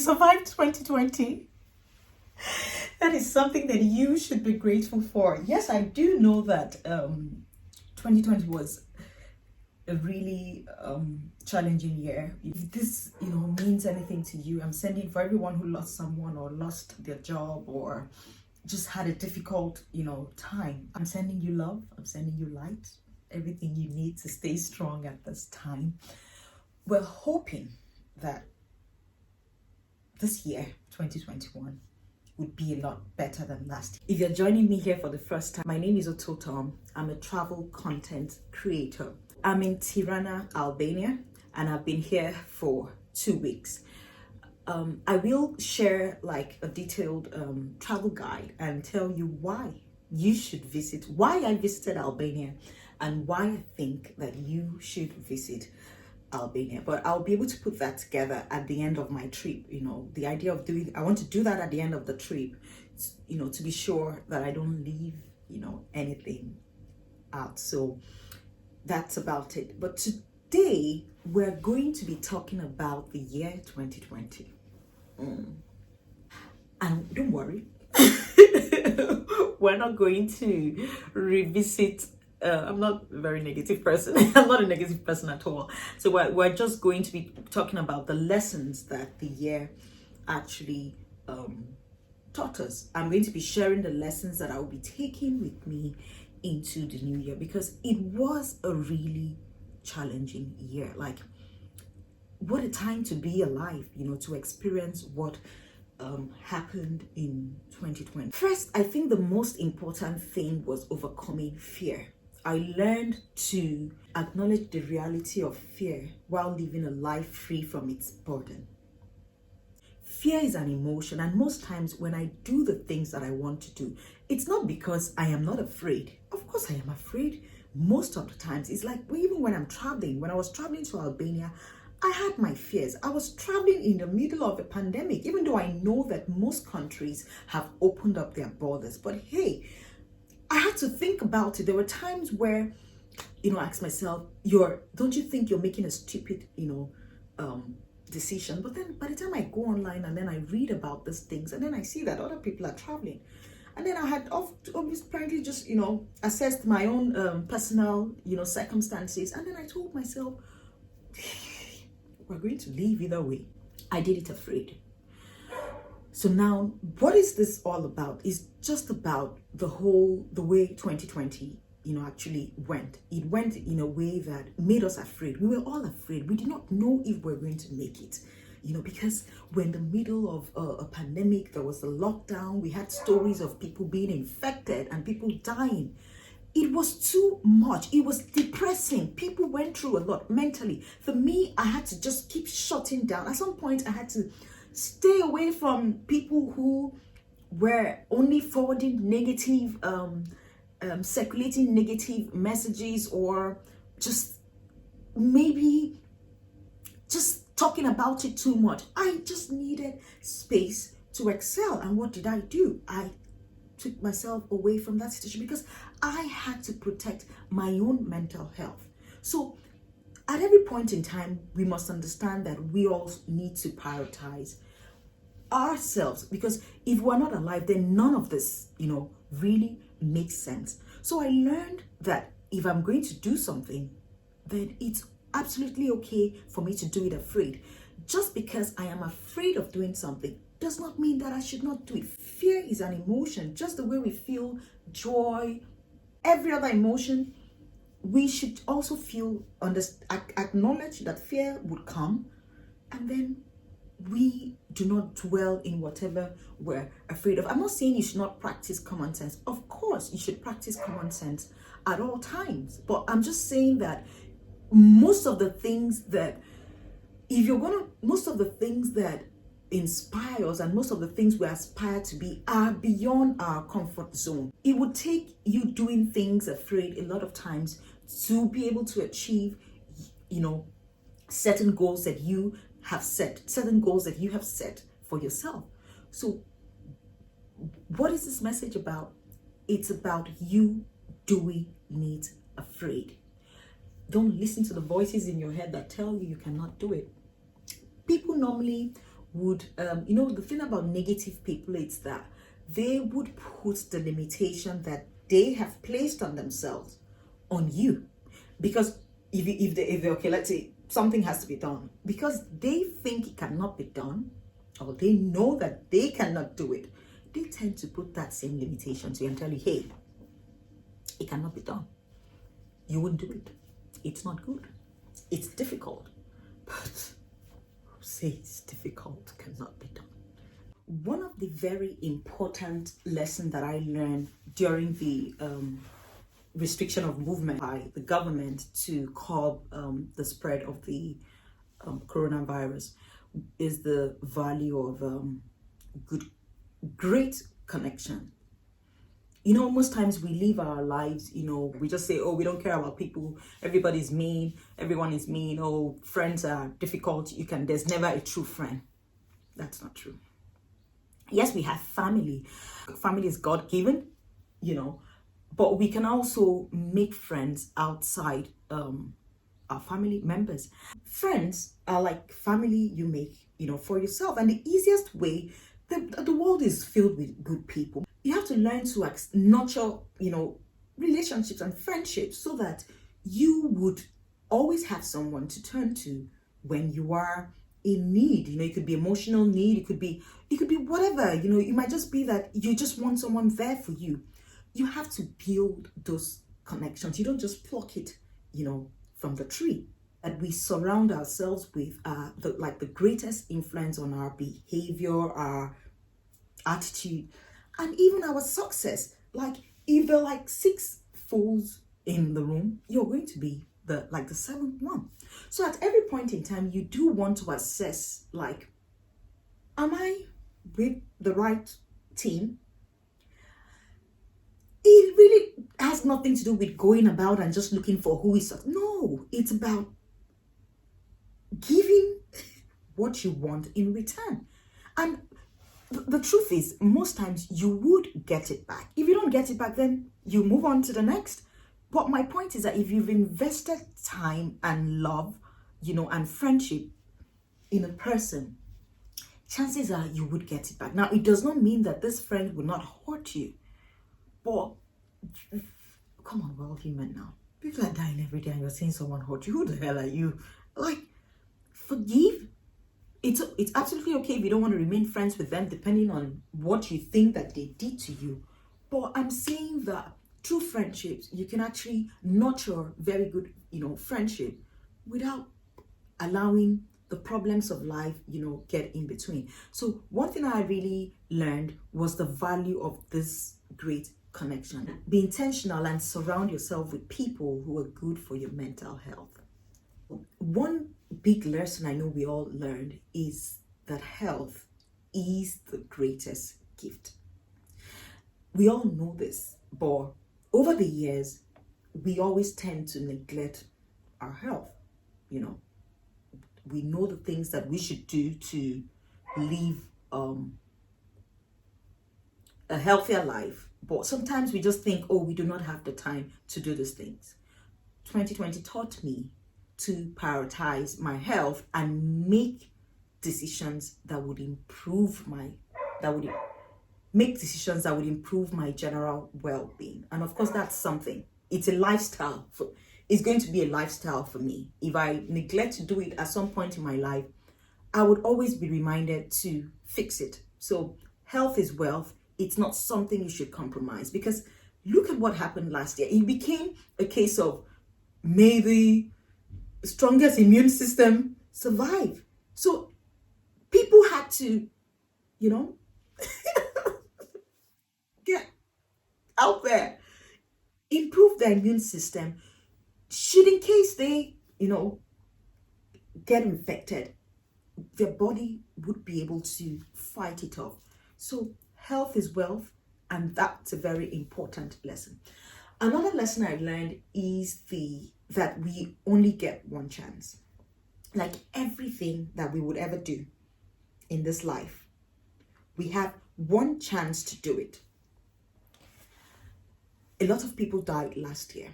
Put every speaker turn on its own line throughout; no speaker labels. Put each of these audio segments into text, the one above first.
survived 2020. That is something that you should be grateful for. Yes, I do know that 2020 was a really challenging year. If this, means anything to you, I'm sending for everyone who lost someone or lost their job or just had a difficult, time. I'm sending you love. I'm sending you light. Everything you need to stay strong at this time. We're hoping that this year, 2021, would be a lot better than last year. If you're joining me here for the first time, my name is Ototom. I'm a travel content creator. I'm in Tirana, Albania, and I've been here for 2 weeks. I will share like a detailed travel guide and tell you why you should visit, why I visited Albania, and why I think that you should visit Albania. But I'll be able to put that together at the end of my trip. The idea of I want to do that at the end of the trip, to be sure that I don't leave, anything out. So that's about it. But today we're going to be talking about the year 2020. And don't worry, we're not going to revisit. I'm not a very negative person. I'm not a negative person at all. So we're just going to be talking about the lessons that the year actually taught us. I'm going to be sharing the lessons that I will be taking with me into the new year, because it was a really challenging year. Like, what a time to be alive, to experience what happened in 2020. First, I think the most important thing was overcoming fear. I learned to acknowledge the reality of fear while living a life free from its burden. Fear is an emotion, and most times when I do the things that I want to do, it's not because I am not afraid. Of course I am afraid. Most of the times, it's like even when I'm traveling, when I was traveling to Albania, I had my fears. I was traveling in the middle of a pandemic, even though I know that most countries have opened up their borders. But hey, I had to think about it. There were times where, I asked myself, don't you think you're making a stupid, decision? But then by the time I go online and then I read about these things, and then I see that other people are traveling. And then I had apparently just, assessed my own personal, circumstances. And then I told myself, we're going to leave either way. I did it afraid. So now, what is this all about? It's just about the way 2020, actually went. It went in a way that made us afraid. We were all afraid. We did not know if we were going to make it, because we're in the middle of a pandemic. There was a lockdown. We had stories of people being infected and people dying. It was too much. It was depressing. People went through a lot mentally. For me, I had to just keep shutting down. At some point, I had to stay away from people who were only forwarding negative, circulating negative messages, or just maybe just talking about it too much. I just needed space to excel. And what did I do? I took myself away from that situation because I had to protect my own mental health. So at every point in time, we must understand that we all need to prioritize ourselves, because if we're not alive, then none of this, really makes sense. So I learned that if I'm going to do something, then it's absolutely okay for me to do it afraid. Just because I am afraid of doing something does not mean that I should not do it. Fear is an emotion, just the way we feel joy, every other emotion. We should also acknowledge that fear would come, and then we do not dwell in whatever we're afraid of. I'm not saying you should not practice common sense. Of course, you should practice common sense at all times. But I'm just saying that most of the things that inspire us and most of the things we aspire to be are beyond our comfort zone. It would take you doing things afraid a lot of times to be able to achieve, certain goals that you have set for yourself. So what is this message about? It's about you doing it afraid. Don't listen to the voices in your head that tell you cannot do it. People normally would, the thing about negative people is that they would put the limitation that they have placed on themselves on you. Because if they okay, let's say something has to be done, because they think it cannot be done, or they know that they cannot do it, they tend to put that same limitation to you and tell you, hey, it cannot be done. You wouldn't do it. It's not good. It's difficult. But who says difficult cannot be done? One of the very important lessons that I learned during the restriction of movement by the government to curb the spread of the coronavirus is the value of great connection. Most times we live our lives, we just say, oh, we don't care about people. Everybody's mean. Everyone is mean. Oh, friends are difficult. There's never a true friend. That's not true. Yes, we have family. Family is God-given, but we can also make friends outside our family members. Friends are like family you make, for yourself. And the easiest way, the world is filled with good people. You have to learn to nurture, relationships and friendships so that you would always have someone to turn to when you are in need. It could be emotional need. It could be whatever. It might just be that you just want someone there for you. You have to build those connections. You don't just pluck it, from the tree. That we surround ourselves with the greatest influence on our behavior, our attitude, and even our success. Like if there are like 6 fools in the room, you're going to be the 7th one. So at every point in time, you do want to assess, am I with the right team? It really has nothing to do with going about and just looking for who is. No, it's about giving what you want in return. And the truth is, most times you would get it back. If you don't get it back, then you move on to the next. But my point is that if you've invested time and love, and friendship in a person, chances are you would get it back. Now, it does not mean that this friend will not hurt you. But come on, we're all human now. People are dying every day and you're saying someone hurt you. Who the hell are you? Forgive. It's absolutely okay if you don't want to remain friends with them, depending on what you think that they did to you. But I'm saying that through friendships, you can actually nurture very good, friendship without allowing the problems of life, get in between. So one thing I really learned was the value of this great connection. Be intentional and surround yourself with people who are good for your mental health. One big lesson I know we all learned is that health is the greatest gift. We all know this, but over the years, we always tend to neglect our health. We know the things that we should do to live a healthier life, but sometimes we just think, oh, we do not have the time to do these things. 2020 taught me to prioritize my health and make decisions that would improve my general well-being. And of course, that's something. It's a lifestyle. It's going to be a lifestyle for me. If I neglect to do it at some point in my life, I would always be reminded to fix it. So health is wealth. It's not something you should compromise, because look at what happened last year. It became a case of maybe strongest immune system survive. So people had to, get out there, improve their immune system, should in case they, get infected, their body would be able to fight it off. So health is wealth, and that's a very important lesson. Another lesson I learned is that we only get one chance. Like everything that we would ever do in this life, we have one chance to do it. A lot of people died last year.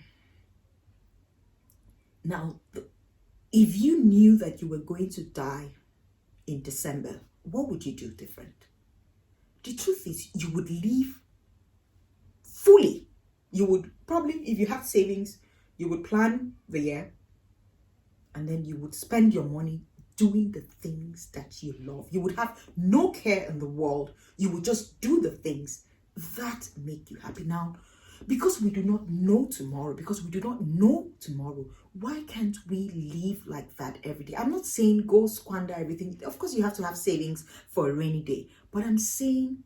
Now, if you knew that you were going to die in December, what would you do different? The truth is, you would live fully. You would probably, if you have savings, you would plan the year, and then you would spend your money doing the things that you love. You would have no care in the world. You would just do the things that make you happy. Now, because we do not know tomorrow, why can't we live like that every day? I'm not saying go squander everything. Of course, you have to have savings for a rainy day. But I'm saying,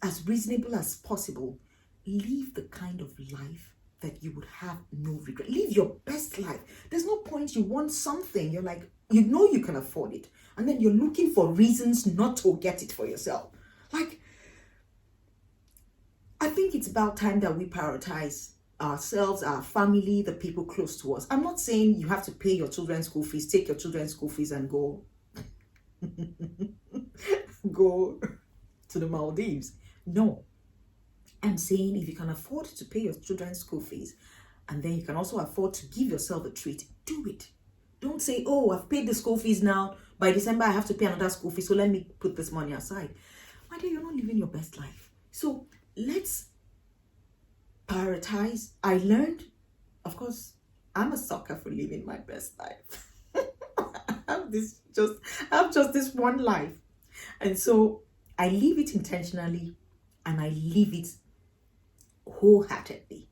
as reasonable as possible, live the kind of life that you would have no regret. Live your best life. There's no point you want something, you're like, you know you can afford it, and then you're looking for reasons not to get it for yourself. Like, I think it's about time that we prioritize ourselves, our family, the people close to us. I'm not saying you have to pay your children's school fees, take your children's school fees and go go to the Maldives. No. I'm saying if you can afford to pay your children's school fees, and then you can also afford to give yourself a treat, do it. Don't say, oh, I've paid the school fees now. By December, I have to pay another school fee, so let me put this money aside. My dear, you're not living your best life. So let's prioritize. I learned, of course, I'm a sucker for living my best life. I have just this one life. And so I live it intentionally, and I live it wholeheartedly.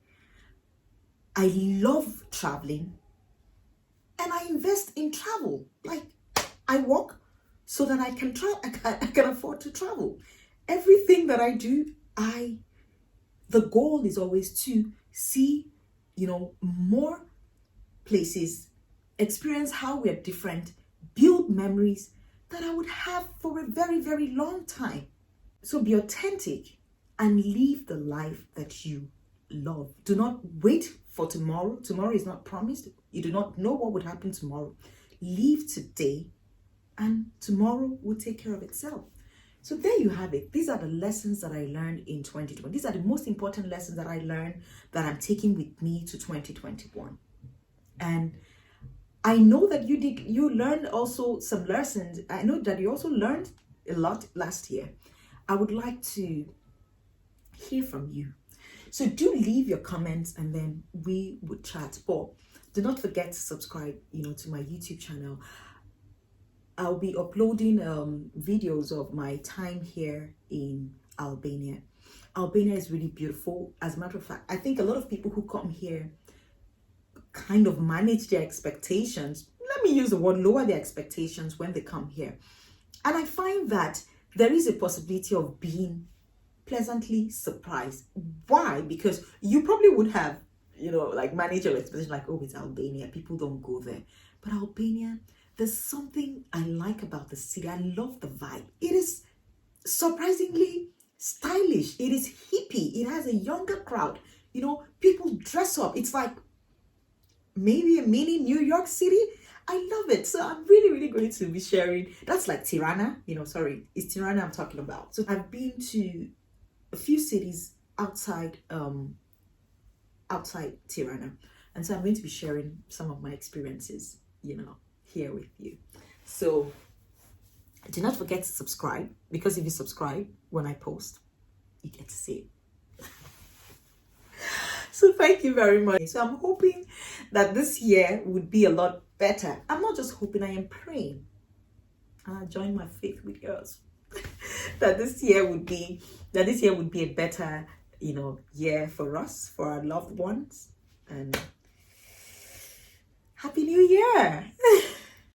I love traveling, and I invest in travel. Like, I work so that I can travel. I can afford to travel. Everything that I do, the goal is always to see, more places, experience how we're different, build memories that I would have for a very, very long time. So be authentic and live the life that you love. Do not wait for tomorrow. Tomorrow is not promised. You do not know what would happen tomorrow. Live today, and tomorrow will take care of itself. So there you have it. These are the lessons that I learned in 2020. These are the most important lessons that I learned that I'm taking with me to 2021. And I know that you learned also some lessons. I know that you also learned a lot last year. I would like to hear from you. So do leave your comments, and then we would chat. But do not forget to subscribe, to my YouTube channel. I'll be uploading videos of my time here in Albania. Albania is really beautiful. As a matter of fact, I think a lot of people who come here kind of manage their expectations. Let me use the word lower their expectations when they come here. And I find that there is a possibility of being pleasantly surprised. Why? Because you probably would have, managed your expectation like, oh, it's Albania, people don't go there. But Albania, there's something I like about the city. I love the vibe. It is surprisingly stylish. It is hippie. It has a younger crowd. People dress up. It's like maybe a mini New York City. I love it. So I'm really, really going to be sharing. That's like Tirana. It's Tirana I'm talking about. So I've been to a few cities outside Tirana. And so I'm going to be sharing some of my experiences, here with you. So do not forget to subscribe, because if you subscribe when I post, you get to see it. So thank you very much. So I'm hoping that this year would be a lot better. I'm not just hoping, I am praying. And I join my faith with yours. that this year would be a better, year for us, for our loved ones. And Happy New Year!